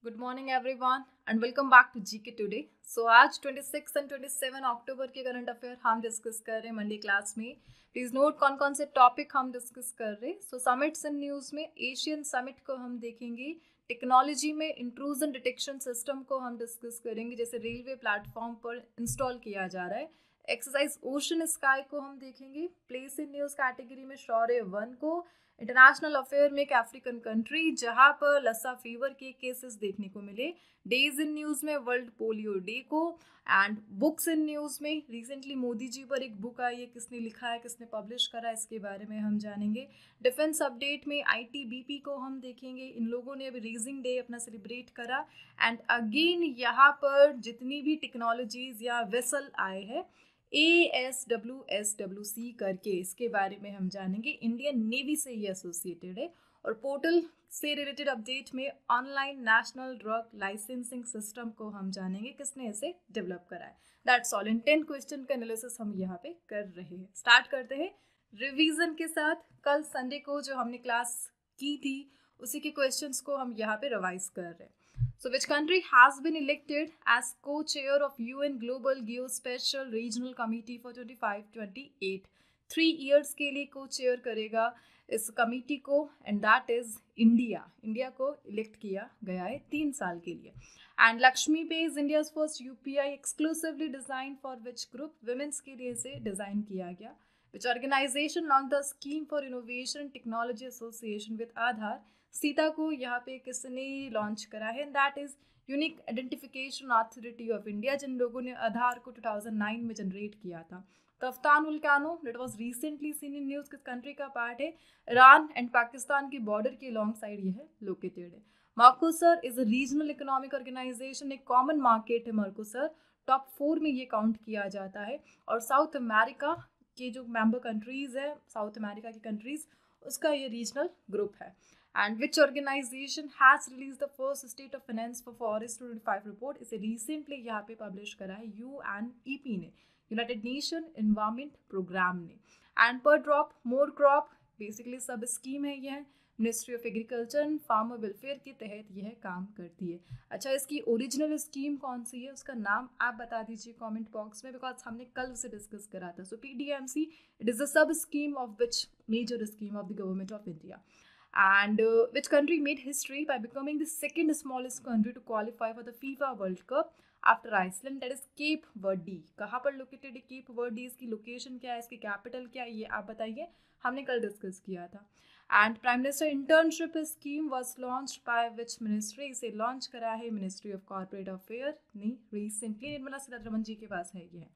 Good morning everyone and welcome back to GK today. So आज 26 and 27 अक्टूबर के current affair हम discuss कर रहे हैं मंडे क्लास में। प्लीज नोट कौन कौन से टॉपिक हम डिस्कस कर रहे हैं। सो समिट्स एंड न्यूज़ में एशियन समिट को हम देखेंगे। टेक्नोलॉजी में इंट्रूजन डिटेक्शन सिस्टम को हम डिस्कस करेंगे, जैसे रेलवे प्लेटफॉर्म पर इंस्टॉल किया जा रहा है। एक्सरसाइज ओशन स्काई को हम देखेंगे। प्लेस इन न्यूज़ कैटेगरी में शौर्य 1 को। इंटरनेशनल अफेयर में एक अफ्रीकन कंट्री जहां पर लसा फीवर के केसेस देखने को मिले। डेज इन न्यूज़ में वर्ल्ड पोलियो डे को। एंड बुक्स इन न्यूज़ में रिसेंटली मोदी जी पर एक बुक आई है, किसने लिखा है, किसने पब्लिश करा है, इसके बारे में हम जानेंगे। डिफेंस अपडेट में आईटीबीपी को हम देखेंगे। इन लोगों ने अभी रेजिंग डे अपना सेलिब्रेट करा। एंड अगेन यहाँ पर जितनी भी टेक्नोलॉजीज या वेसल आए हैं ASWSWC करके, इसके बारे में हम जानेंगे। इंडियन नेवी से ये एसोसिएटेड है। और पोर्टल से रिलेटेड अपडेट में online national drug licensing system को हम जानेंगे, किसने इसे डेवलप करा है। That's all. इन 10 क्वेश्चन का एनालिसिस हम यहाँ पे कर रहे हैं। स्टार्ट करते हैं रिवीजन के साथ। कल संडे को जो हमने क्लास की थी उसी के क्वेश्चंस को हम यहाँ पे रिवाइज कर रहे हैं। So which country has been elected as co-chair of UN Global Geospatial Regional Committee for 25-28? 3 years के लिए co-chair करेगा इस कमिटी को, and that is India. India को इलेक्ट किया गया है 3 साल के लिए। And Lakshmi pay is India's first UPI exclusively design for which group? Women's के लिए इसे डिजाइन किया गया। Which organisation launch the scheme for innovation technology association with Aadhaar? Sita को यहाँ पे किसने लॉन्च करा है? That is unique identification authority of India, जिन लोगों ने आधार को 2009 में जनरेट किया था। Taftan volcano that was recently seen in news किस कंट्री का पार्ट है? ईरान एंड पाकिस्तान के बॉर्डर के लॉन्ग साइड यह लोकेटेड है। Mercosur is a regional economic organisation, एक कॉमन मार्केट है मर्कोसर। टॉप 4 में ये काउंट किया जाता है। और साउथ अमेरिका के जो मेंबर कंट्रीज है, साउथ अमेरिका की कंट्रीज, उसका ये रीजनल ग्रुप है। And which organization has released the first state of finance for forest 25 report? इसे recently यहाँ पे publish करा है UNEP ने, यूनाइटेड नेशन एनवायरमेंट प्रोग्राम ने। एंड पर ड्रॉप मोर क्रॉप बेसिकली सब स्कीम है यह, ministry of agriculture and farmer welfare के तहत यह काम करती है। अच्छा, इसकी ओरिजिनल स्कीम कौन सी है, उसका नाम आप बता दीजिए कमेंट बॉक्स में, बिकॉज हमने कल उसे डिस्कस करा था। So PDMC, it is a sub scheme of which major scheme of the government of India. And which country made history by becoming the second smallest country to qualify for the FIFA World Cup after Iceland? That is Cape Verde. कहाँ पर located है Cape Verde? इसकी location क्या है, इसकी capital क्या है, ये आप बताइए, हमने कल डिस्कस किया था। And prime minister internship scheme was launch by which ministry? इसे लॉन्च करा है मिनिस्ट्री ऑफ कॉर्पोरेट अफेयर ने रिसेंटली, निर्मला सीतारमण जी के पास है यह।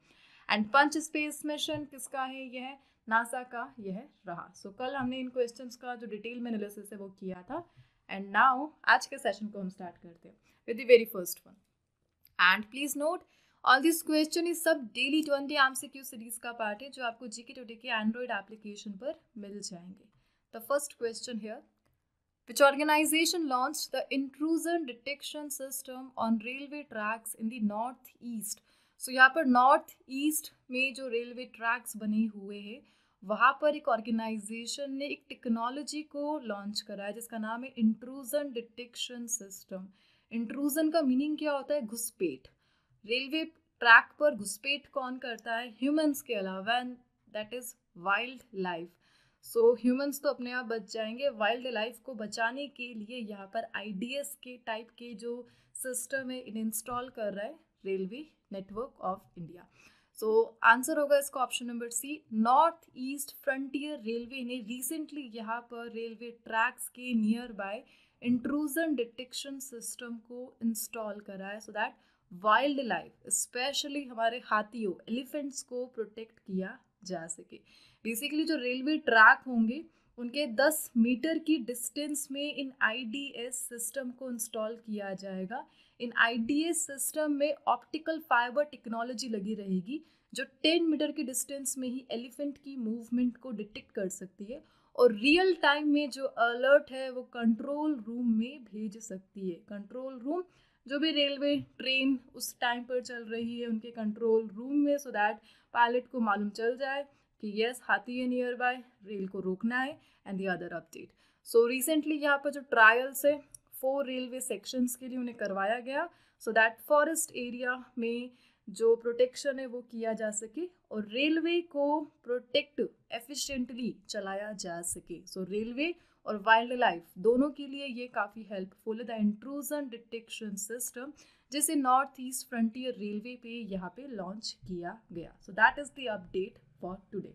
एंड पंच स्पेस मिशन किसका है यह? नासा का यह रहा। सो कल हमने इन क्वेश्चंस का जो डिटेल में एनालिसिस है वो किया था। एंड नाउ आज के सेशन को हम स्टार्ट करते हैं with the very first one. And please note all this question is सब डेली 20 MCQ सीरीज का पार्ट है, जो आपको जीके टुडे के एंड्रॉइड एप्लीकेशन पर मिल जाएंगे। The first question here, which organization launched the intrusion detection system on railway tracks in the north east? So यहाँ पर नॉर्थ ईस्ट में जो रेलवे ट्रैक्स बने हुए हैं वहाँ पर एक ऑर्गेनाइजेशन ने एक टेक्नोलॉजी को लॉन्च करा है जिसका नाम है इंट्रूजन डिटेक्शन सिस्टम। इंट्रूजन का मीनिंग क्या होता है? घुसपैठ। रेलवे ट्रैक पर घुसपैठ कौन करता है? ह्यूमंस के अलावा, that is wild life. So humans तो अपने आप बच जाएंगे, वाइल्ड लाइफ को बचाने के लिए यहाँ पर IDS के टाइप के जो सिस्टम है इन्हें इंस्टॉल कर रहा है railway network of India. So answer होगा इसका option number C. North east frontier Railway ने रिसेंटली यहाँ पर रेलवे ट्रैक्स के nearby intrusion detection system को इंस्टॉल करा है, so that wildlife specially हमारे हाथियों, एलिफेंट्स को प्रोटेक्ट किया जा सके। बेसिकली जो रेलवे ट्रैक होंगे उनके 10 मीटर की डिस्टेंस में इन IDS सिस्टम को इंस्टॉल किया जाएगा। इन IDS सिस्टम में ऑप्टिकल फाइबर टेक्नोलॉजी लगी रहेगी जो 10 मीटर की डिस्टेंस में ही एलिफेंट की मूवमेंट को डिटेक्ट कर सकती है और रियल टाइम में जो अलर्ट है वो कंट्रोल रूम में भेज सकती है। कंट्रोल रूम, जो भी रेलवे ट्रेन उस टाइम पर चल रही है उनके कंट्रोल रूम में, सो दैट पायलट को मालूम चल जाए कि यस हाथी है नियर बाय, रेल को रोकना है, and the other update. So recently यहाँ पर जो ट्रायल्स है 4 रेलवे सेक्शंस के लिए उन्हें करवाया गया, सो दैट फॉरेस्ट एरिया में जो प्रोटेक्शन है वो किया जा सके और रेलवे को प्रोटेक्ट एफिशिएंटली चलाया जा सके। सो रेलवे और वाइल्ड लाइफ दोनों के लिए ये काफ़ी हेल्पफुल है। द इंट्रूजन डिटेक्शन सिस्टम जिसे नॉर्थ ईस्ट फ्रंटियर रेलवे पे यहाँ पे लॉन्च किया गया। So that is the update for today,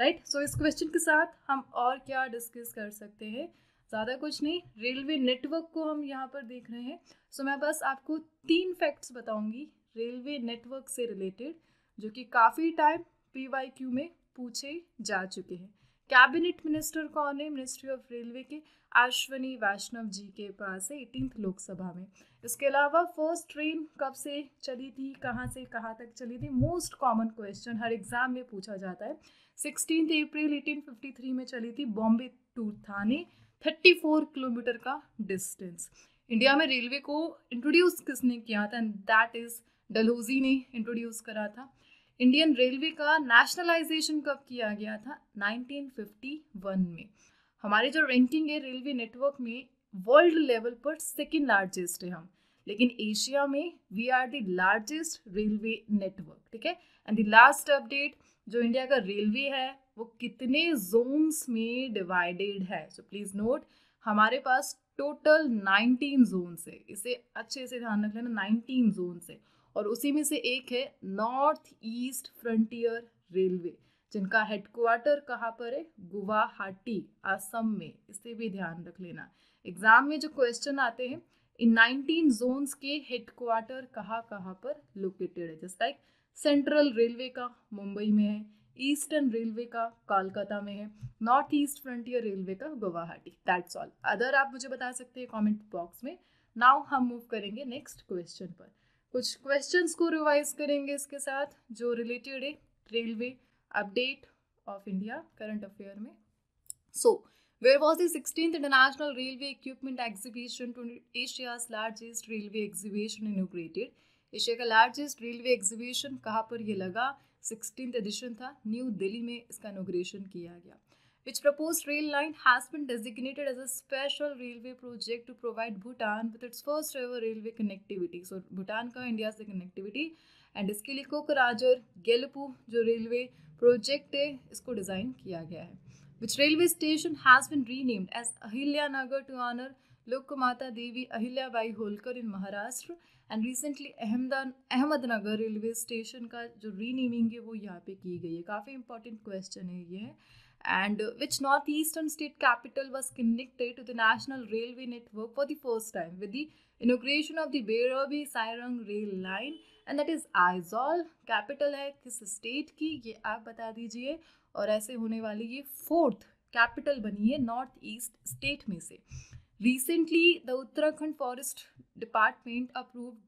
right. So इस क्वेश्चन के साथ हम और क्या डिस्कस कर सकते हैं, ज़्यादा कुछ नहीं, रेलवे नेटवर्क को हम यहाँ पर देख रहे हैं। सो मैं बस आपको 3 फैक्ट्स बताऊंगी रेलवे नेटवर्क से रिलेटेड जो कि काफ़ी टाइम PYQ में पूछे जा चुके हैं। कैबिनेट मिनिस्टर कौन है मिनिस्ट्री ऑफ रेलवे के? अश्विनी वैष्णव जी के पास है 18th लोकसभा में। इसके अलावा फर्स्ट ट्रेन कब से चली थी, कहाँ से कहाँ तक चली थी, मोस्ट कॉमन क्वेश्चन हर एग्जाम में पूछा जाता है। 16 अप्रैल 1853 में चली थी बॉम्बे टू थाने, 34 किलोमीटर का डिस्टेंस। इंडिया में रेलवे को इंट्रोड्यूस किसने किया था? एंड दैट इज डलहौजी ने इंट्रोड्यूस करा था। इंडियन रेलवे का नेशनलाइजेशन कब किया गया था? 1951 में। हमारी जो रैंकिंग है रेलवे नेटवर्क में वर्ल्ड लेवल पर सेकेंड लार्जेस्ट है हम, लेकिन एशिया में we are the largest railway network, ठीक है। एंड द लास्ट अपडेट, जो इंडिया का रेलवे है वो कितने जोन्स में डिवाइडेड है? सो प्लीज नोट, हमारे पास टोटल 19 जोन्स है, इसे अच्छे से ध्यान रख लेना, 19 जोन्स है। और उसी में से एक है नॉर्थ ईस्ट फ्रंटियर रेलवे, जिनका हेडक्वार्टर कहाँ पर है? गुवाहाटी, असम में, इसे भी ध्यान रख लेना। एग्जाम में जो क्वेश्चन आते हैं इन 19 जोन्स के हेडक्वार्टर कहाँ कहाँ पर लोकेटेड है, जस्ट लाइक सेंट्रल रेलवे का मुंबई में है, ईस्टर्न रेलवे का कोलकाता में है, नॉर्थ ईस्ट फ्रंटियर रेलवे का गुवाहाटी। That's all. अदर आप मुझे बता सकते हैं कमेंट बॉक्स में। नाउ हम मूव करेंगे नेक्स्ट क्वेश्चन पर। कुछ क्वेश्चंस को रिवाइज करेंगे इसके साथ जो रिलेटेड है railway update of India current affair में। सो where was the 16th International Railway Equipment Exhibition to Asia's largest railway exhibition inaugurated? Asia का लार्जेस्ट रेलवे एग्जीबिशन कहाँ पर ये लगा? 16th एडिशन था, न्यू दिल्ली में इसका इनोग्रेशन किया गया। Which proposed rail line has been designated as a special railway project to provide Bhutan with its first ever railway connectivity? So Bhutan का इंडिया से कनेक्टिविटी, एंड इसके लिए कोकराझर गेलपू जो रेलवे प्रोजेक्ट है इसको डिज़ाइन किया गया है। Which railway station has been renamed as Ahilyanagar to honor Lokmata Devi Ahilyabai Holkar in Maharashtra? And recently Ahmednagar railway station का जो रीनेमिंग है वो यहाँ पे की गई है। काफ़ी इंपॉर्टेंट क्वेश्चन है ये। And which north eastern state capital was connected to the national railway network for the first time with the inauguration of the Bairabi Sairang rail line? And that is Aizawl. Capital है किस स्टेट की ये आप बता दीजिए। और ऐसे होने वाली ये 4th कैपिटल बनी है नॉर्थ ईस्ट स्टेट में से। Recently, the Uttarakhand Forest Department approved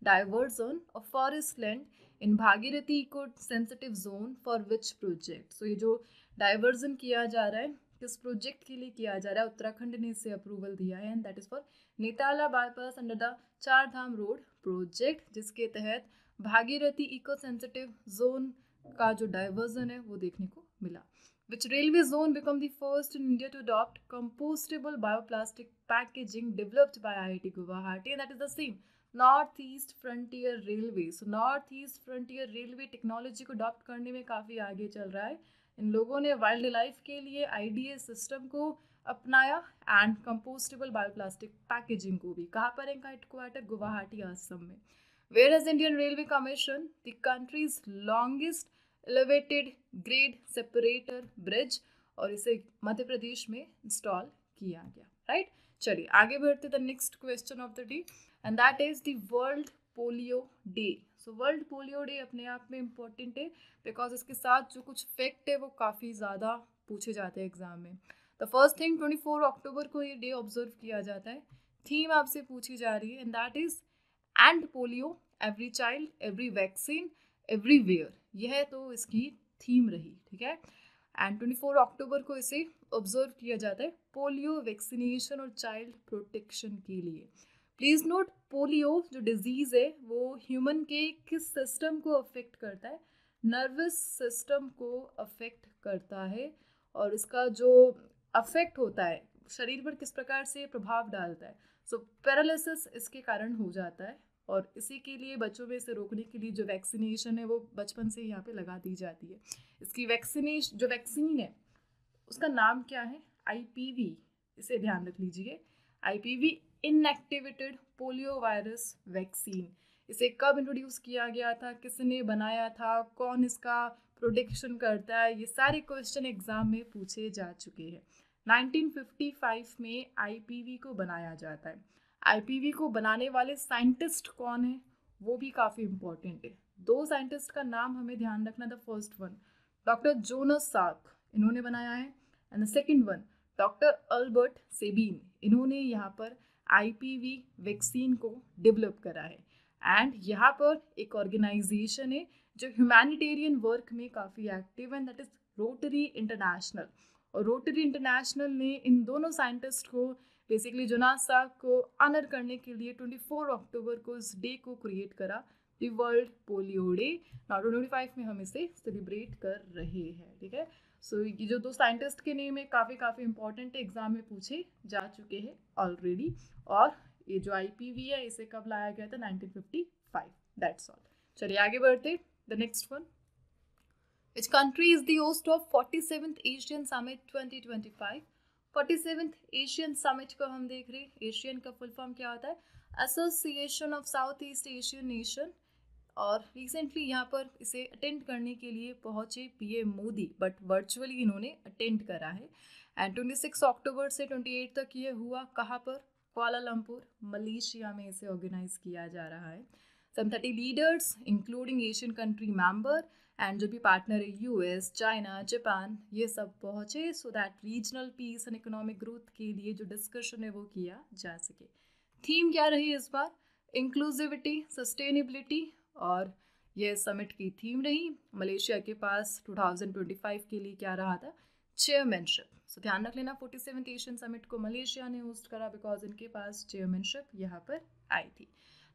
diversion of forest land in Bhagirathi Eco-Sensitive Zone for which project? So ये जो डाइवर्जन किया जा रहा है किस प्रोजेक्ट के लिए किया जा रहा है? उत्तराखंड ने इसे अप्रूवल दिया है and that is for Netala bypass under the चार धाम रोड प्रोजेक्ट, जिसके तहत भागीरथी इको सेंसिटिव जोन का जो डाइवर्जन है वो देखने को मिला। Which railway zone became the first in India to adopt compostable bioplastic packaging developed by IIT Guwahati? And that is the same North East Frontier Railway. So North East Frontier Railway technology को adopt करने में काफ़ी आगे चल रहा है। इन लोगों ने वाइल्ड लाइफ के लिए IDA सिस्टम को अपनाया एंड कंपोस्टेबल बायोप्लास्टिक पैकेजिंग को भी। कहाँ पर इनका हेडक्वार्टर? गुवाहाटी, असम में। Where has Indian Railway commissioned the country's longest elevated grade separator bridge? और इसे मध्य प्रदेश में इंस्टॉल किया गया, राइट। चलिए आगे बढ़ते the next question of the day and that is the world polio day. So world polio day अपने आप में इम्पोर्टेंट है बिकॉज इसके साथ जो कुछ फैक्ट है वो काफ़ी ज़्यादा पूछे जाते हैं एग्जाम में। द फर्स्ट थिंग 24 अक्टूबर को ये डे ऑब्जर्व किया जाता है। थीम आपसे पूछी जा रही है and that is and polio every child every vaccine everywhere, यह तो इसकी थीम रही, ठीक है। एंड 24 अक्टूबर को इसे ऑब्जर्व किया जाता है पोलियो वैक्सीनेशन और चाइल्ड प्रोटेक्शन के लिए। प्लीज़ नोट, पोलियो जो डिजीज़ है वो ह्यूमन के किस सिस्टम को अफेक्ट करता है? नर्वस सिस्टम को अफेक्ट करता है। और इसका जो अफेक्ट होता है शरीर पर किस प्रकार से प्रभाव डालता है। सो पैरालिसिस इसके कारण हो जाता है और इसी के लिए बच्चों में इसे रोकने के लिए जो वैक्सीनेशन है वो बचपन से यहाँ पे लगा दी जाती है। इसकी वैक्सीनेशन जो वैक्सीन है उसका नाम क्या है, IPV, इसे ध्यान रख लीजिए, IPV inactivated polio virus vaccine. इसे कब इंट्रोड्यूस किया गया था, किसने बनाया था, कौन इसका प्रोटेक्शन करता है, ये सारे क्वेश्चन एग्जाम में पूछे जा चुके हैं। 1955 में IPV को बनाया जाता है। IPV को बनाने वाले साइंटिस्ट कौन है वो भी काफ़ी इम्पोर्टेंट है। 2 साइंटिस्ट का नाम हमें ध्यान रखना। The first one doctor Jonas Salk, इन्होंने बनाया है, and the second one doctor Albert Sabin, इन्होंने यहाँ पर IPV वैक्सीन को डेवलप करा है। एंड यहाँ पर एक ऑर्गेनाइजेशन है जो ह्यूमैनिटेरियन वर्क में काफ़ी एक्टिव है, दैट इज रोटरी इंटरनेशनल। और रोटरी इंटरनेशनल ने इन दोनों साइंटिस्ट को बेसिकली जोनास सार्क को ऑनर करने के लिए 24 अक्टूबर को इस डे को क्रिएट करा, द वर्ल्ड पोलियो डे। 2025 में हम इसे सेलिब्रेट कर रहे हैं, ठीक है। सो ये जो 2 साइंटिस्ट के नेम है काफ़ी इंपॉर्टेंट है, एग्जाम में पूछे जा चुके हैं ऑलरेडी। और ये जो IPV है इसे कब लाया गया था, 1955, दैट्स ऑल। चलिए आगे बढ़ते। The next one, which country is the host of 47th Asian Summit 2025? 47th Asian summit को हम देख रहे हैं। एशियन का फुल फॉर्म क्या होता है, association of south east Asian nation. और रिसेंटली यहाँ पर इसे अटेंड करने के लिए पहुँचे PM मोदी, बट वर्चुअली इन्होंने अटेंड करा है। एंड 26 अक्टूबर से 28 तक ये हुआ, कहाँ पर, कुआलालंपुर मलेशिया में इसे ऑर्गेनाइज किया जा रहा है। Some 30 leaders including Asian country member and जो भी पार्टनर है US, चाइना, जापान, ये सब पहुँचे so that regional piece and economic growth के लिए जो डिस्कशन है वो किया जा सके। थीम क्या रही इस बार, इंक्लूसिविटी, सस्टेनेबिलिटी, और ये समिट की थीम रही। मलेशिया के पास 2025 के लिए क्या रहा था, चेयरमैनशिप। सो ध्यान रख लेना 47th एशियन समिट को मलेशिया ने होस्ट करा बिकॉज इनके पास चेयरमैनशिप यहाँ पर आई थी।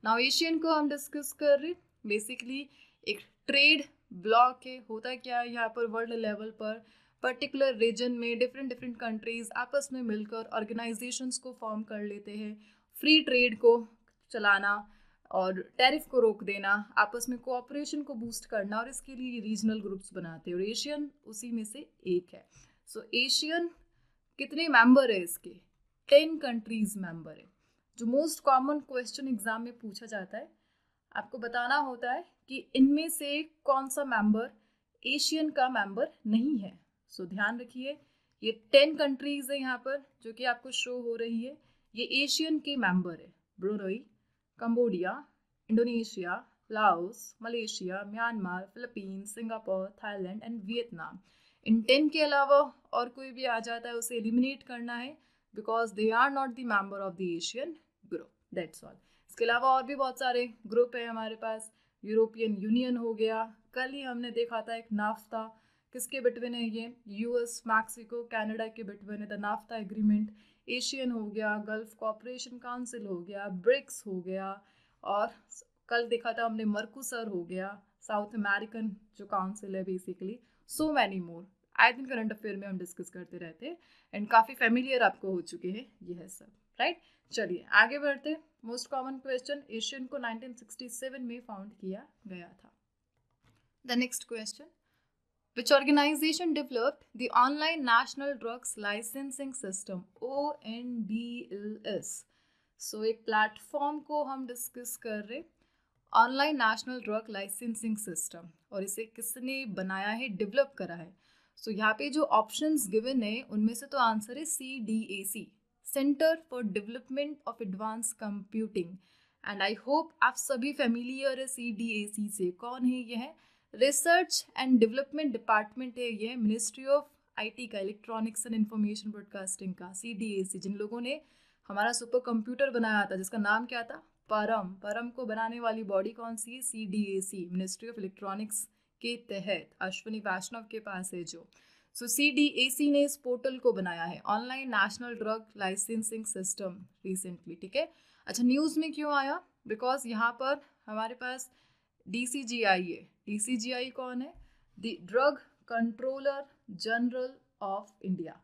नाउ एशियन को हम डिस्कस कर रहे, बेसिकली एक ट्रेड ब्लॉक है। होता क्या है यहाँ पर, वर्ल्ड लेवल पर पर्टिकुलर रीजन में डिफरेंट कंट्रीज आपस में मिलकर ऑर्गेनाइजेशंस को फॉर्म कर लेते हैं, फ्री ट्रेड को चलाना और टैरिफ को रोक देना, आपस में कोऑपरेशन को बूस्ट करना, और इसके लिए रीजनल ग्रुप्स बनाते हैं और एशियन उसी में से एक है। सो एशियन कितने मेंबर है इसके, 10 कंट्रीज मेंबर है। जो मोस्ट कॉमन क्वेश्चन एग्जाम में पूछा जाता है, आपको बताना होता है कि इनमें से कौन सा मेंबर एशियन का मेंबर नहीं है। सो ध्यान रखिए ये 10 कंट्रीज है यहाँ पर जो कि आपको शो हो रही है, ये एशियन के मेंबर है। Brunei, Cambodia, Indonesia, Laos, Malaysia, Myanmar, Philippines, Singapore, Thailand and Vietnam. इन 10 के अलावा और कोई भी आ जाता है उसे एलिमिनेट करना है because they are not the member of the Asian group, that's all. इसके अलावा और भी बहुत सारे ग्रुप है हमारे पास। यूरोपियन यूनियन हो गया, कल ही हमने देखा था एक नाफ्ता, किसके बिटवीन है ये, US, मैक्सिको, कनाडा के बिटवीन है द नाफ्ता एग्रीमेंट। एशियन हो गया, गल्फ कोऑपरेशन काउंसिल हो गया, ब्रिक्स हो गया, और कल देखा था हमने मर्कोसर हो गया, साउथ अमेरिकन जो काउंसिल है बेसिकली, सो मैनी मोर। आए दिन करंट अफेयर में हम डिस्कस करते रहते हैं एंड काफ़ी फेमिलियर आपको हो चुके हैं ये है सब, राइट। चलिए आगे बढ़ते। मोस्ट कॉमन क्वेश्चन, एशियन को 1967 में फाउंड किया गया था। The next question, which organization developed the online national drugs licensing system, ONDLS? So एक प्लेटफॉर्म को हम डिस्कस कर रहे, online national drug licensing system, और इसे किसने बनाया है, डेवलप करा है। सो यहाँ पे जो ऑप्शंस गिवन है उनमें से तो आंसर है CDAC, centre for development of advance computing. And I hope आप सभी फेमिलियर है CDAC से। कौन है ये है, रिसर्च एंड डेवलपमेंट डिपार्टमेंट है ये, मिनिस्ट्री ऑफ IT का, इलेक्ट्रॉनिक्स एंड इंफॉर्मेशन ब्रॉडकास्टिंग का। CDAC जिन लोगों ने हमारा सुपर कंप्यूटर बनाया था जिसका नाम क्या था, परम को बनाने वाली बॉडी कौन सी है, CDAC, मिनिस्ट्री ऑफ इलेक्ट्रॉनिक्स के तहत अश्विनी वैष्णव के पास है जो। सो CDAC ने इस पोर्टल को बनाया है, online national drug licensing system, recently, ठीक है। अच्छा, न्यूज़ में क्यों आया, बिकॉज यहाँ पर हमारे पास DCGI है। DCGI कौन है, the drug controller general of India.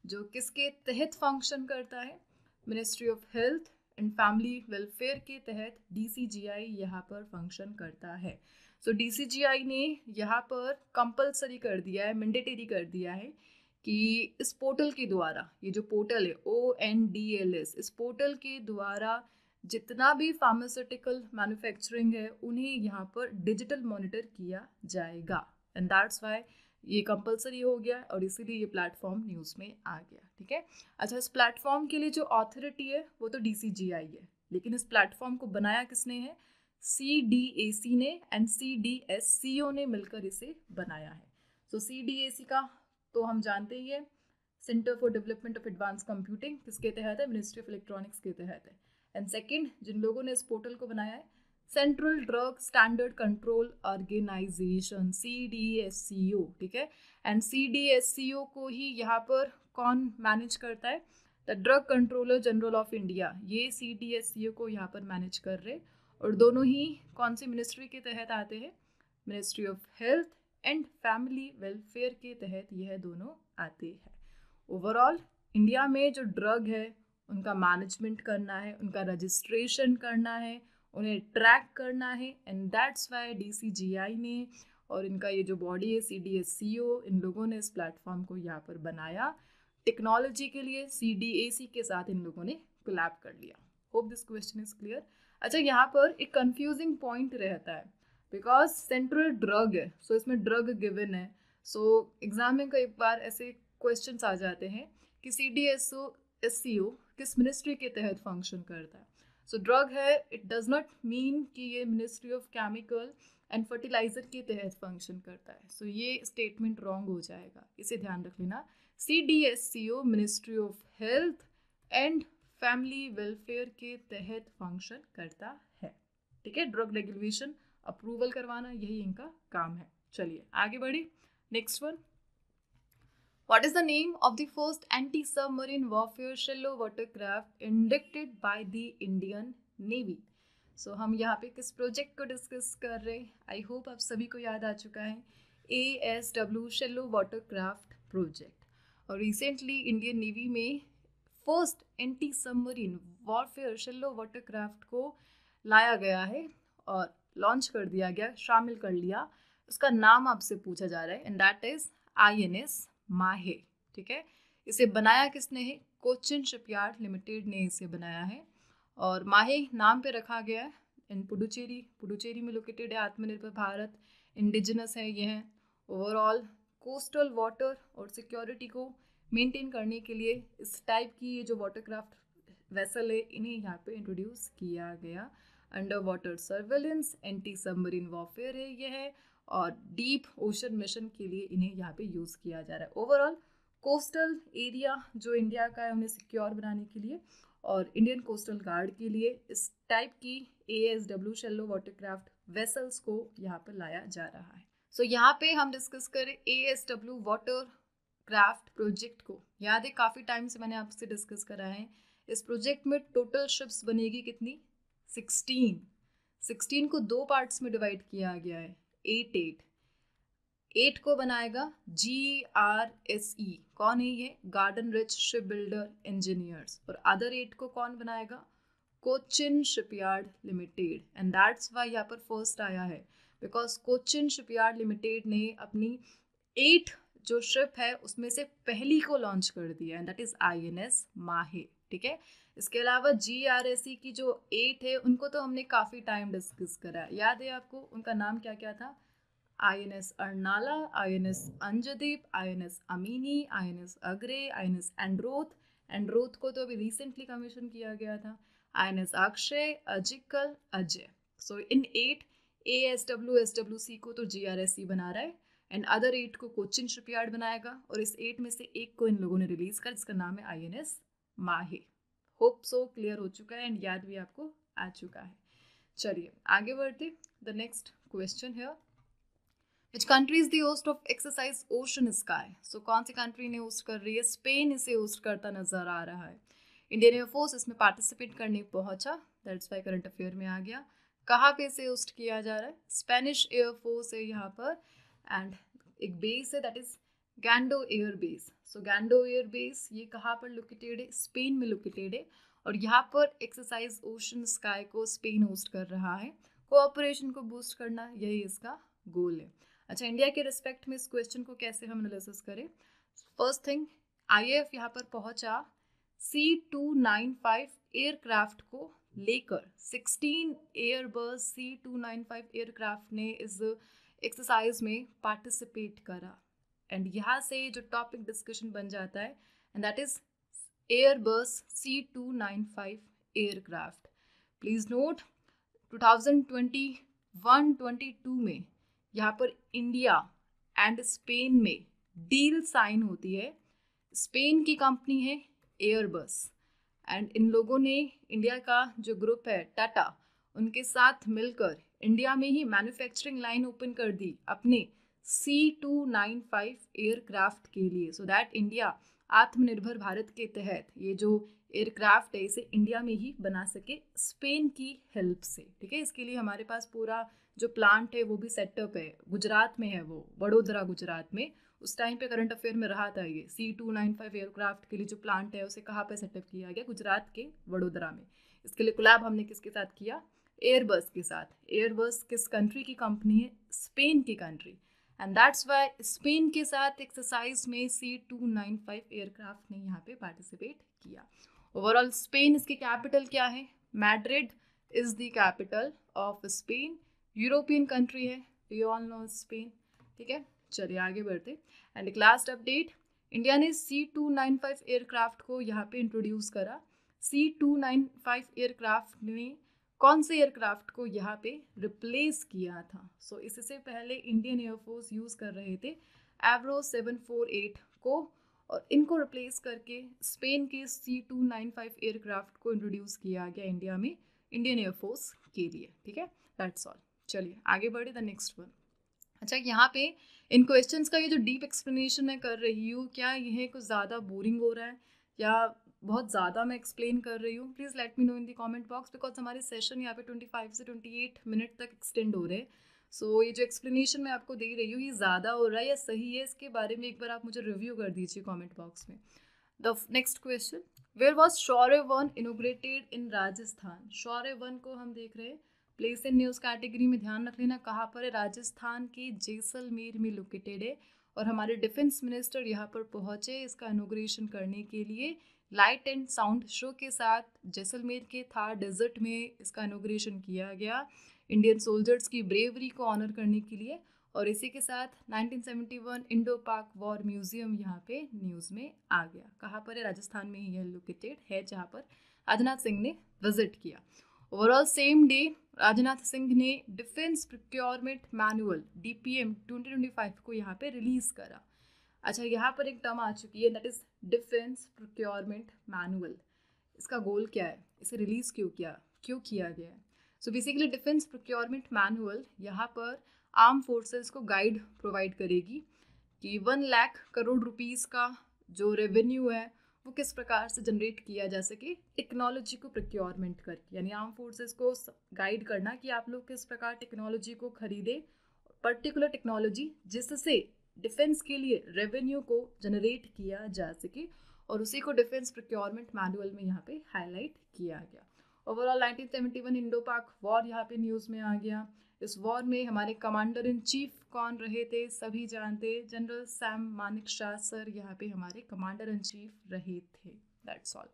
जो किसके तहत फंक्शन करता है, ministry of health and family welfare के तहत DCGI यहाँ पर फंक्शन करता है। सो DCGI ने यहाँ पर कंपलसरी कर दिया है, मैंडेटरी कर दिया है कि इस पोर्टल के द्वारा, ये जो पोर्टल है ONDLS, इस पोर्टल के द्वारा जितना भी फार्मास्यूटिकल मैन्युफैक्चरिंग है उन्हें यहाँ पर डिजिटल मॉनिटर किया जाएगा। एंड दैट्स वाई ये कंपलसरी हो गया और इसीलिए ये प्लेटफॉर्म न्यूज़ में आ गया। ठीक है, अच्छा, इस प्लेटफॉर्म के लिए जो अथॉरिटी है वो तो DCGI है, लेकिन इस प्लेटफॉर्म को बनाया किसने है? CDAC ने एंड CDSCO ने मिलकर इसे बनाया है। सो CDAC का तो हम जानते ही है, centre for development of advance computing, किसके तहत है? मिनिस्ट्री ऑफ इलेक्ट्रॉनिक्स के तहत है। एंड सेकेंड, जिन लोगों ने इस पोर्टल को बनाया है, central drug standard control organisation, CDSCO। ठीक है, एंड CDSCO को ही यहाँ पर कौन मैनेज करता है? The drug controller general of India, ये CDSCO को यहाँ पर मैनेज कर रहे, और दोनों ही कौन सी मिनिस्ट्री के तहत आते हैं? Ministry of health and family welfare के तहत यह दोनों आते हैं। ओवरऑल इंडिया में जो ड्रग है उनका मैनेजमेंट करना है, उनका रजिस्ट्रेशन करना है, उन्हें ट्रैक करना है, एंड दैट्स वाई DCGI ने और इनका ये जो बॉडी है CDSCO, इन लोगों ने इस प्लेटफॉर्म को यहाँ पर बनाया टेक्नोलॉजी के लिए। CDAC के साथ इन लोगों ने कोलैब कर लिया। Hope this question is clear. अच्छा, यहाँ पर एक कंफ्यूजिंग पॉइंट रहता है, बिकॉज सेंट्रल ड्रग है, सो इसमें ड्रग गिवन है। सो एग्जाम में कई बार ऐसे क्वेश्चंस आ जाते हैं कि CDSCO किस मिनिस्ट्री के तहत फंक्शन करता है। सो ड्रग है, इट डज नॉट मीन कि ये ministry of chemical and fertilizer के तहत फंक्शन करता है। सो ये स्टेटमेंट रॉन्ग हो जाएगा, इसे ध्यान रख लेना। CDSCO ministry of health and family welfare के तहत फंक्शन करता है। ठीक है, ड्रग रेगुलेशन अप्रूवल करवाना यही इनका काम है। चलिए आगे बढ़ी। Next one, what is the name of the first anti submarine warfare shallow watercraft inducted by the Indian navy? So हम यहाँ पे किस प्रोजेक्ट को डिस्कस कर रहे हैं? आई होप आप सभी को याद आ चुका है, ASW शैलो वाटरक्राफ्ट प्रोजेक्ट। और रिसेंटली इंडियन नेवी में first anti submarine warfare shallow watercraft को लाया गया है और लॉन्च कर दिया गया, शामिल कर लिया। उसका नाम आपसे पूछा जा रहा है, एंड दैट इज INS माहे। ठीक है, इसे बनाया किसने है? कोचिन शिपयार्ड लिमिटेड ने इसे बनाया है, और माहे नाम पे रखा गया है। इन पुडुचेरी में लोकेटेड है। आत्मनिर्भर भारत इंडिजिनस है ये है। ओवरऑल कोस्टल वाटर और सिक्योरिटी को मेंटेन करने के लिए इस टाइप की ये जो वाटरक्राफ्ट वेसल है, इन्हें यहाँ पे इंट्रोड्यूस किया गया। Under water surveillance, anti submarine warfare है ये है, और डीप ओशन मिशन के लिए इन्हें यहाँ पे यूज़ किया जा रहा है। ओवरऑल कोस्टल एरिया जो इंडिया का है उन्हें सिक्योर बनाने के लिए और इंडियन कोस्टल गार्ड के लिए इस टाइप की ASW शैलो वाटरक्राफ्ट वेसल्स को यहाँ पर लाया जा रहा है। सो यहाँ पे हम डिस्कस करें ASW वाटरक्राफ्ट प्रोजेक्ट को। याद है काफ़ी टाइम से मैंने आपसे डिस्कस करा है। इस प्रोजेक्ट में टोटल शिप्स बनेगी कितनी? 16 को दो पार्ट्स में डिवाइड किया गया है। 8 को बनाएगा GRSE, कौन है ये? Garden rich ship builder engineers. और अदर 8 को कौन बनाएगा? Cochin shipyard limited. And that's why यहाँ पर फर्स्ट आया है, बिकॉज कोचिन शिपयार्ड लिमिटेड ने अपनी 8 जो शिप है उसमें से पहली को लॉन्च कर दिया, एंड दैट इज INS माहे। ठीक है, इसके अलावा GRSE की जो 8 है उनको तो हमने काफ़ी टाइम डिस्कस करा है। याद है आपको उनका नाम क्या क्या था? INS Arnala, INS Anjadip, INS Amini, INS अग्रे, INS एंड्रोथ को तो अभी रिसेंटली कमीशन किया गया था, INS अक्षय, अजिकल, अजय। सो इन 8 ASW SWC को तो GRSE बना रहा है, एंड अदर 8 को कोचिन शिपयार्ड बनाएगा, और इस 8 में से एक को इन लोगों ने रिलीज कर जिसका नाम है INS माहे। होप सो क्लियर हो चुका है एंड याद भी आपको आ चुका है। चलिए आगे बढ़ते। द नेक्स्ट क्वेश्चन है, which country is the host of exercise ocean sky? So कौन सी कंट्री ने होस्ट कर रही है? स्पेन इसे होस्ट करता नजर आ रहा है। इंडियन एयरफोर्स इसमें पार्टिसिपेट करने पहुंचा, दैट्स वाई करंट अफेयर में आ गया। कहाँ पे इसे होस्ट किया जा रहा है? स्पेनिश एयरफोर्स है यहाँ पर, एंड एक बेस है that is Gando air base. So Gando air base ये कहाँ पर लोकेटेड है? स्पेन में लोकेटेड है। और यहाँ पर एक्सरसाइज ओशन स्काई को स्पेन होस्ट कर रहा है। कोऑपरेशन को बूस्ट करना यही इसका गोल है। अच्छा, इंडिया के रिस्पेक्ट में इस क्वेश्चन को कैसे हम एनालिसिस करें? फर्स्ट थिंग, IAF यहाँ पर पहुंचा C295 एयरक्राफ्ट को लेकर। 16 एयरबस C295 एयरक्राफ्ट ने इस एक्सरसाइज में पार्टिसिपेट करा। एंड यहाँ से जो टॉपिक डिस्कशन बन जाता है, and that is Airbus C295 aircraft. Please note 2021-22 में यहाँ पर इंडिया एंड स्पेन में डील साइन होती है। स्पेन की कंपनी है एयरबस, एंड इन लोगों ने इंडिया का जो ग्रुप है टाटा, उनके साथ मिलकर इंडिया में ही मैन्युफैक्चरिंग लाइन ओपन कर दी अपने C295 एयरक्राफ्ट के लिए, सो दैट इंडिया आत्मनिर्भर भारत के तहत ये जो एयरक्राफ्ट है इसे इंडिया में ही बना सके स्पेन की हेल्प से। ठीक है, इसके लिए हमारे पास पूरा जो प्लांट है वो भी सेटअप है, गुजरात में है, वो वडोदरा गुजरात में। उस टाइम पे करंट अफेयर में रहा था ये C295 एयरक्राफ्ट के लिए जो प्लांट है उसे कहाँ पे सेटअप किया गया? गुजरात के वडोदरा में। इसके लिए कोलैब हमने किसके साथ किया? एयरबस के साथ। एयरबस किस कंट्री की कंपनी है? स्पेन की country. And that's why Spain के साथ एक्सरसाइज में C295 एयरक्राफ्ट ने यहाँ पे पार्टिसिपेट किया। ओवरऑल स्पेन, इसकी कैपिटल क्या है? Madrid is the capital of Spain. European country है, यू ऑल नो स्पेन। ठीक है, चलिए आगे बढ़ते। एंड एक लास्ट अपडेट, इंडिया ने C295 एयरक्राफ्ट को यहाँ पे इंट्रोड्यूस करा। C295 एयरक्राफ्ट ने कौन से एयरक्राफ्ट को यहाँ पे रिप्लेस किया था? सो इससे पहले इंडियन एयरफोर्स यूज़ कर रहे थे एवरो 748 को, और इनको रिप्लेस करके स्पेन के C295 एयरक्राफ्ट को इंट्रोड्यूस किया गया इंडिया में इंडियन एयरफोर्स के लिए। ठीक है, दैट्स ऑल। चलिए आगे बढ़े द नेक्स्ट वन। अच्छा, यहाँ पे इन क्वेश्चंस का ये जो डीप एक्सप्लेनेशन मैं कर रही हूँ, क्या यह कुछ ज़्यादा बोरिंग हो रहा है या बहुत ज़्यादा मैं एक्सप्लेन कर रही हूँ? Please let me know in the comment box, because हमारे सेशन यहाँ पे 25 से 28 मिनट तक एक्सटेंड हो रहे हैं। सो ये जो एक्सप्लेनेशन मैं आपको दे रही हूँ ये ज़्यादा हो रहा है या सही है, इसके बारे में एक बार आप मुझे रिव्यू कर दीजिए कमेंट बॉक्स में। The next question, where was Shaurya one inaugurated in Rajasthan? Shaurya one को हम देख रहे हैं प्लेस इन न्यूज़ कैटेगरी में। ध्यान रख लेना कहाँ पर है? राजस्थान के जैसलमेर में लोकेटेड है। और हमारे डिफेंस मिनिस्टर यहाँ पर पहुँचे इसका इनोग्रेशन करने के लिए लाइट एंड साउंड शो के साथ। जैसलमेर के थार डेजर्ट में इसका इनोग्रेशन किया गया इंडियन सोल्जर्स की ब्रेवरी को ऑनर करने के लिए। और इसी के साथ 1971 इंडो पाक वॉर म्यूजियम यहाँ पे न्यूज़ में आ गया। कहाँ पर है? राजस्थान में ही यह लोकेटेड है जहाँ पर राजनाथ सिंह ने विजिट किया। Overall same day Rajnath Singh ने डिफेंस प्रोक्योरमेंट मैनुअल DPM 2025 को यहाँ पे रिलीज करा। अच्छा, यहाँ पर एक टर्म आ चुकी है, that is defence procurement manual. इसका गोल क्या है? इसे रिलीज क्यों किया गया है? So basically defence procurement manual यहाँ पर आर्म फोर्सेस को गाइड प्रोवाइड करेगी कि 1 लाख करोड़ रुपीस का जो रेवेन्यू है वो किस प्रकार से जनरेट किया जा सके टेक्नोलॉजी को प्रोक्योरमेंट करके। यानी आर्म फोर्सेस को गाइड करना कि आप लोग किस प्रकार टेक्नोलॉजी को खरीदे, पर्टिकुलर टेक्नोलॉजी जिससे डिफेंस के लिए रेवेन्यू को जनरेट किया जा सके, और उसी को डिफेंस प्रोक्योरमेंट मैनुअल में यहाँ पे हाईलाइट किया गया। ओवरऑल 1971 इंडो पाक वॉर यहाँ पे न्यूज़ में आ गया। इस वॉर में हमारे कमांडर इन चीफ कौन रहे थे? सभी जानते, जनरल सैम मानेकशॉ सर यहाँ पे हमारे कमांडर इन चीफ रहे थे। That's all.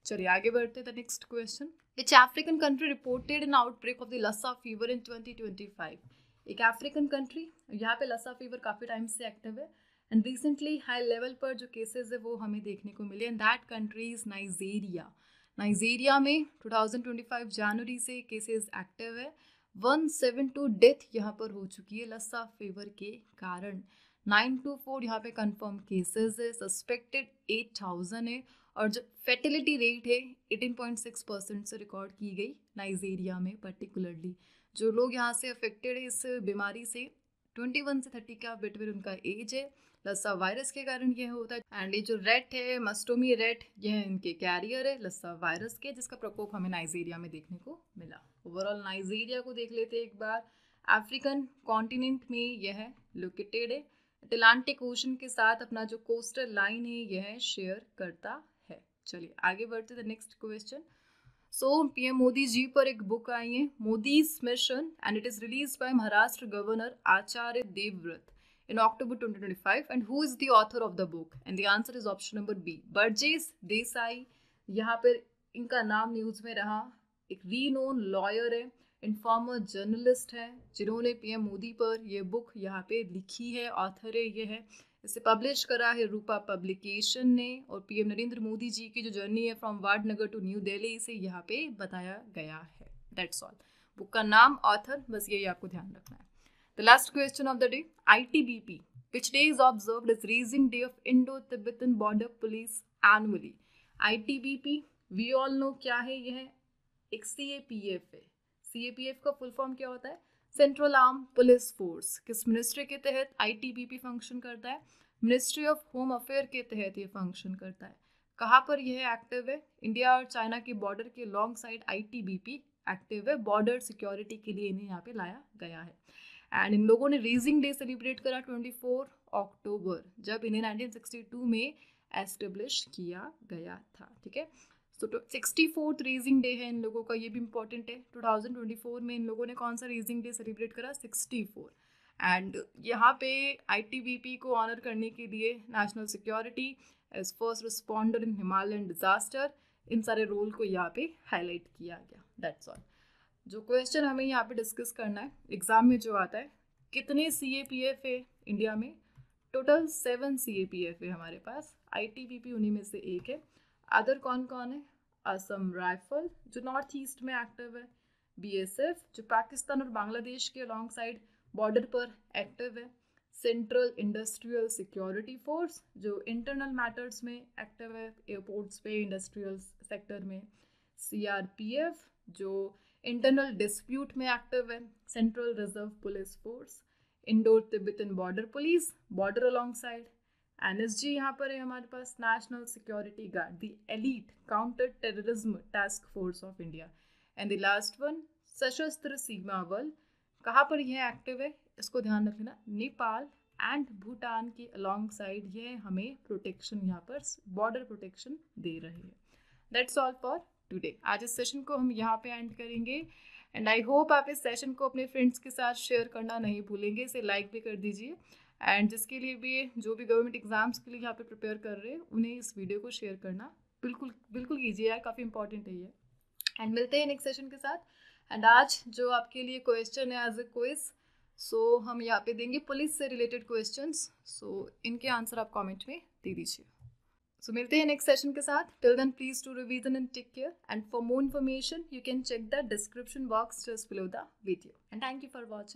चलिए आगे बढ़ते the next question, which African country reported an outbreak of the Lassa fever in 2025? एक अफ्रीकन कंट्री, यहाँ पे लसा फीवर काफ़ी टाइम से एक्टिव है एंड रिसेंटली हाई लेवल पर जो केसेस है वो हमें देखने को मिले, and that country is Nigeria. Nigeria में 2025 जनवरी से केसेस एक्टिव है। 172 डेथ यहाँ पर हो चुकी है लसा फीवर के कारण। 924 यहाँ पे कंफर्म केसेस है, सस्पेक्टेड 8000 है, और जो फर्टिलिटी रेट है 18.6% से रिकॉर्ड की गई नाइजीरिया में। पर्टिकुलरली जो लोग यहाँ से अफेक्टेड है इस बीमारी से 21 से 30 का बिटवीन उनका एज है। लसा वायरस के कारण यह होता है। एंड ये जो रेट है मस्टोमी रेट, यह इनके कैरियर है लसा वायरस के, जिसका प्रकोप हमें नाइजीरिया में देखने को मिला। ओवरऑल नाइजीरिया को देख लेते एक बार। अफ्रीकन कॉन्टिनेंट में यह लोकेटेड है। अटलांटिक ओशन के साथ अपना जो कोस्टल लाइन है यह शेयर करता है। चलिए आगे बढ़ते the next question. So PM Modi ji पर एक बुक आई है, Modi's mission, and it is release by Maharashtra governor Acharya Devvrat in October 2025, and who is the author of the book? And the answer is option number B, Burgess Desai। यहाँ पर इनका नाम news में रहा, एक रीनोन लॉयर है, इन्फॉर्मर जर्नलिस्ट है, जिन्होंने पीएम मोदी पर ये बुक यहाँ पे लिखी है, ऑथर है ये है। इसे पब्लिश करा है रूपा पब्लिकेशन ने, और पीएम नरेंद्र मोदी जी की जो जर्नी है फ्रॉम वाडनगर टू न्यू दिल्ली इसे यहाँ पे बताया गया है। That's all. बुक का नाम, ऑथर, बस यही आपको ध्यान रखना है। The last question of the day, ITBP, which day is observed as Raising Day of Indo-Tibetan Border Police annually? ITBP, we all know क्या है, यह एक CAPF है। CAPF का फुल फॉर्म क्या होता है? Central arm police force. किस मिनिस्ट्री के तहत ITBP फंक्शन करता है? मिनिस्ट्री ऑफ होम अफेयर के तहत ये फंक्शन करता है। कहाँ पर यह एक्टिव है? इंडिया और चाइना के बॉर्डर के लॉन्ग साइड ITBP एक्टिव है, बॉर्डर सिक्योरिटी के लिए इन्हें यहाँ पे लाया गया है। एंड इन लोगों ने रेजिंग डे सेलिब्रेट करा 24 अक्टूबर, जब इन्हें 1962 में एस्टेब्लिश किया गया था। ठीक है, सो 64th रेजिंग डे है इन लोगों का, ये भी इंपॉर्टेंट है। 2024 में इन लोगों ने कौन सा रेजिंग डे सेलिब्रेट करा? 64। एंड यहाँ पे ITBP को ऑनर करने के लिए national security as first responder in Himalayan disaster, इन सारे रोल को यहाँ पे हाईलाइट किया गया। That's all. जो क्वेश्चन हमें यहाँ पे डिस्कस करना है एग्जाम में जो आता है, कितने CAPF है इंडिया में? टोटल 7 CAPF है हमारे पास। ITBP उन्हीं में से एक है। अदर कौन कौन है? असम राइफल जो नॉर्थ ईस्ट में एक्टिव है, BSF जो पाकिस्तान और बांग्लादेश के अलॉन्ग साइड बॉर्डर पर एक्टिव है, सेंट्रल इंडस्ट्रियल सिक्योरिटी फोर्स जो इंटरनल मैटर्स में एक्टिव है, एयरपोर्ट्स पे, इंडस्ट्रियल सेक्टर में, CRPF जो इंटरनल डिस्प्यूट में एक्टिव है, central reserve police force, Indo Tibetan border police, border alongside, NSG यहाँ पर है हमारे पास, national security guard, the elite counter terrorism task force of India, and the last one सशस्त्र सीमा बल। कहाँ पर यह एक्टिव है? इसको ध्यान रख लेना, नेपाल एंड भूटान के अलॉन्ग साइड यह हमें प्रोटेक्शन, यहाँ पर बॉर्डर प्रोटेक्शन दे रहे हैं। That's all for today. आज इस सेशन को हम यहाँ पे एंड करेंगे, एंड आई होप आप इस सेशन को अपने फ्रेंड्स के साथ शेयर करना नहीं भूलेंगे, इसे लाइक भी कर दीजिए। एंड जिसके लिए भी, जो भी गवर्नमेंट एग्जाम्स के लिए यहाँ पे प्रिपेयर कर रहे हैं, उन्हें इस वीडियो को शेयर करना बिल्कुल बिल्कुल कीजिए यार, काफ़ी इंपॉर्टेंट है ये। एंड मिलते हैं नेक्स्ट सेशन के साथ। एंड आज जो आपके लिए क्वेश्चन है एज ए क्विज, सो हम यहाँ पे देंगे पुलिस से रिलेटेड क्वेश्चंस, सो इनके आंसर आप कमेंट में दे दीजिए। सो मिलते हैं नेक्स्ट सेशन के साथ। Till then please do revision and take care, and for more information you can check the description box just below the video, and thank you for watching.